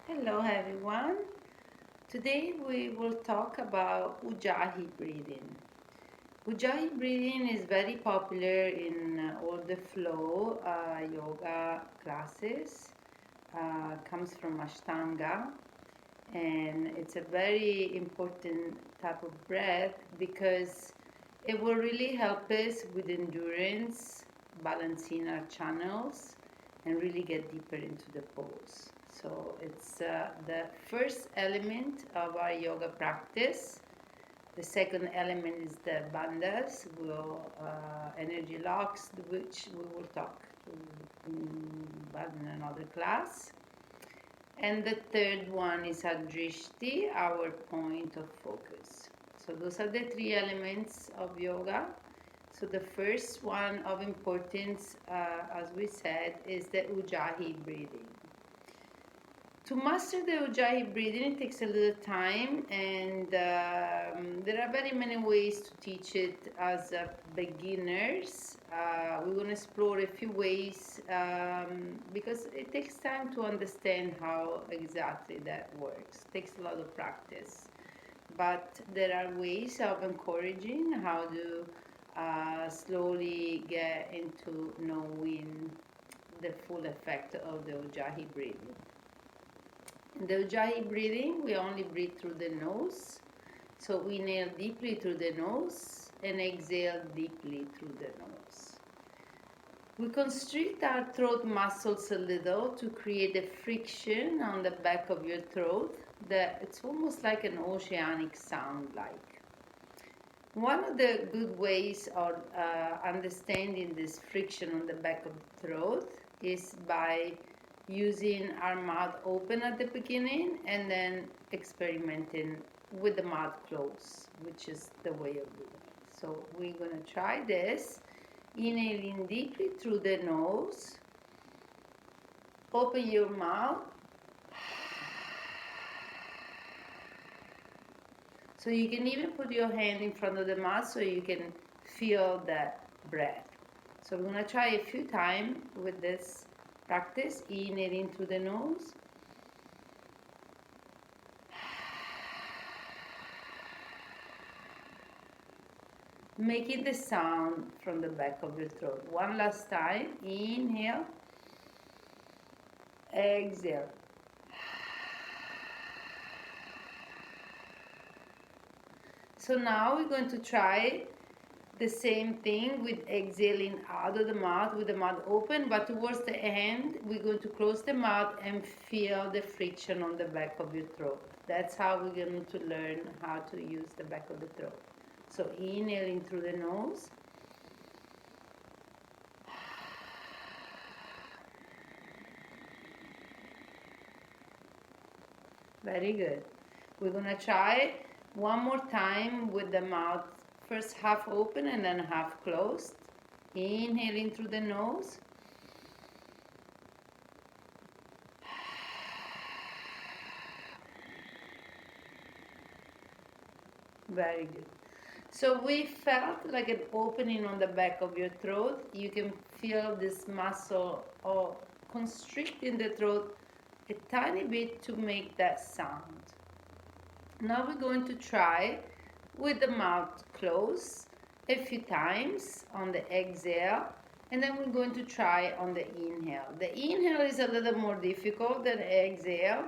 Hello everyone. Today we will talk about Ujjayi breathing. Ujjayi breathing is very popular in all the flow yoga classes. Comes from Ashtanga, and it's a very important type of breath because it will really help us with endurance, balancing our channels, and really get deeper into the pose. So it's the first element of our yoga practice. The second element is the bandhas, energy locks, which we will talk about in another class. And the third one is adrishti, our point of focus. So those are the three elements of yoga. So the first one of importance, as we said, is the Ujjayi breathing. To master the Ujjayi breathing, it takes a little time, and there are very many ways to teach it as beginners. We're going to explore a few ways because it takes time to understand how exactly that works. It takes a lot of practice. But there are ways of encouraging how to slowly get into knowing the full effect of the Ujjayi breathing. In the Ujjayi breathing, we only breathe through the nose. So we inhale deeply through the nose and exhale deeply through the nose. We constrict our throat muscles a little to create a friction on the back of your throat that it's almost like an oceanic sound like. One of the good ways of understanding this friction on the back of the throat is by using our mouth open at the beginning and then experimenting with the mouth closed, which is the way of doing it. So we're going to try this. Inhaling deeply through the nose. Open your mouth. So you can even put your hand in front of the mouth so you can feel that breath. So we're going to try a few times with this practice. Inhaling through the nose. Making the sound from the back of your throat. One last time. Inhale. Exhale. So now we're going to try the same thing with exhaling out of the mouth with the mouth open, but towards the end we're going to close the mouth and feel the friction on the back of your throat. That's how we're going to learn how to use the back of the throat. So inhaling through the nose. Very good. We're going to try one more time with the mouth first half open and then half closed. Inhaling through the nose. Very good. So we felt like an opening on the back of your throat. You can feel this muscle or constricting the throat a tiny bit to make that sound. Now we're going to try with the mouth closed a few times on the exhale, and then we're going to try on the inhale. The inhale is a little more difficult than exhale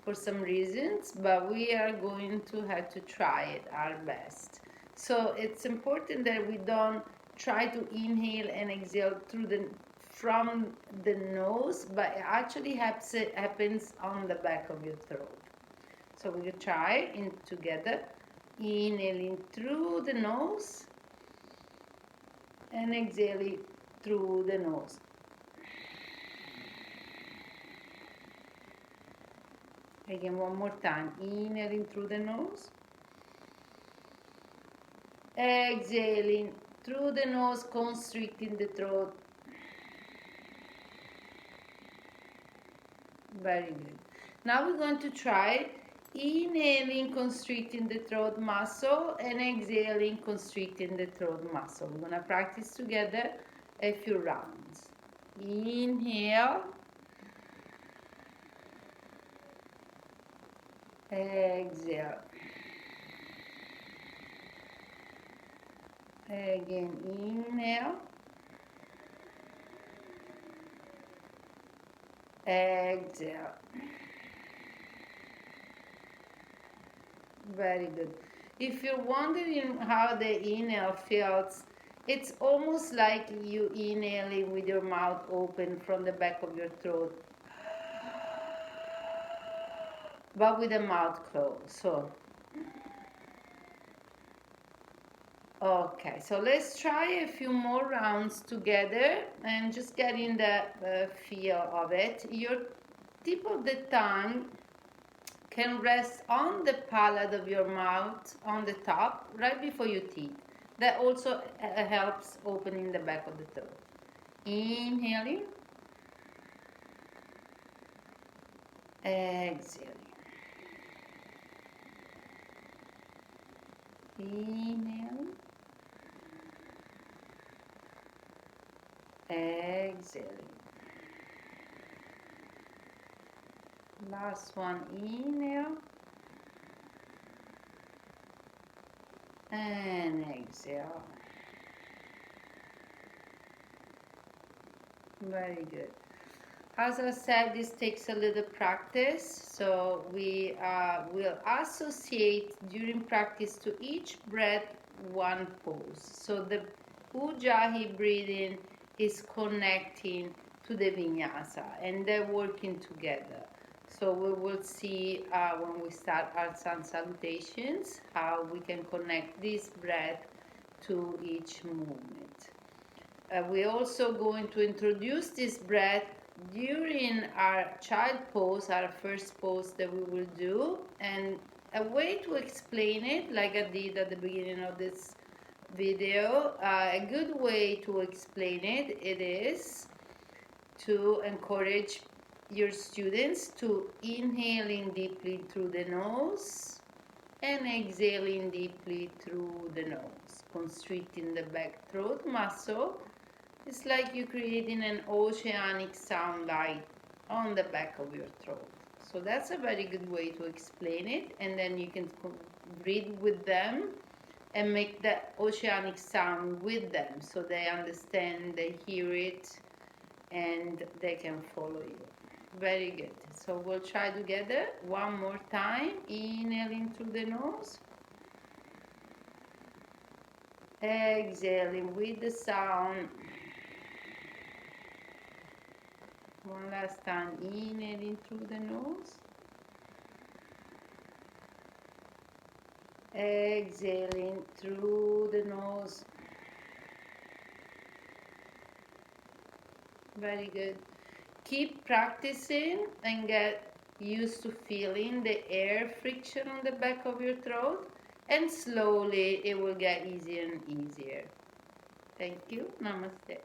for some reasons, but we are going to have to try it our best. So it's important that we don't try to inhale and exhale from the nose, but it actually happens on the back of your throat. So we will try together, inhaling through the nose and exhaling through the nose. Again, one more time, inhaling through the nose, exhaling through the nose, constricting the throat. Very good. Now we're going to try inhaling, constricting the throat muscle, and exhaling, constricting the throat muscle. We're going to practice together a few rounds. Inhale. Exhale. Again, inhale. Exhale. Very good. If you're wondering how the inhale feels, it's almost like you inhaling with your mouth open from the back of your throat, but with the mouth closed. So, okay, so let's try a few more rounds together and just getting the feel of it. Your tip of the tongue can rest on the palate of your mouth on the top right before your teeth. That also helps opening the back of the throat. Inhaling, exhaling. Inhaling, exhaling. Last one, inhale and exhale. Very good. As I said, this takes a little practice, so we will associate during practice to each breath one pose. So the Ujjayi breathing is connecting to the Vinyasa and they're working together. So we will see when we start our sun salutations how we can connect this breath to each movement. We're also going to introduce this breath during our child pose, our first pose that we will do, and a way to explain it, like I did at the beginning of this video, a good way to explain it is to encourage your students to inhaling deeply through the nose and exhaling deeply through the nose, constricting the back throat muscle. It's like you're creating an oceanic sound light on the back of your throat. So that's a very good way to explain it, and then you can breathe with them and make the oceanic sound with them so they understand, they hear it, and they can follow you. Very good. So we'll try together one more time. Inhaling through the nose. Exhaling with the sound. One last time, inhaling through the nose. Exhaling through the nose. Very good. Keep practicing and get used to feeling the air friction on the back of your throat, and slowly it will get easier and easier. Thank you. Namaste.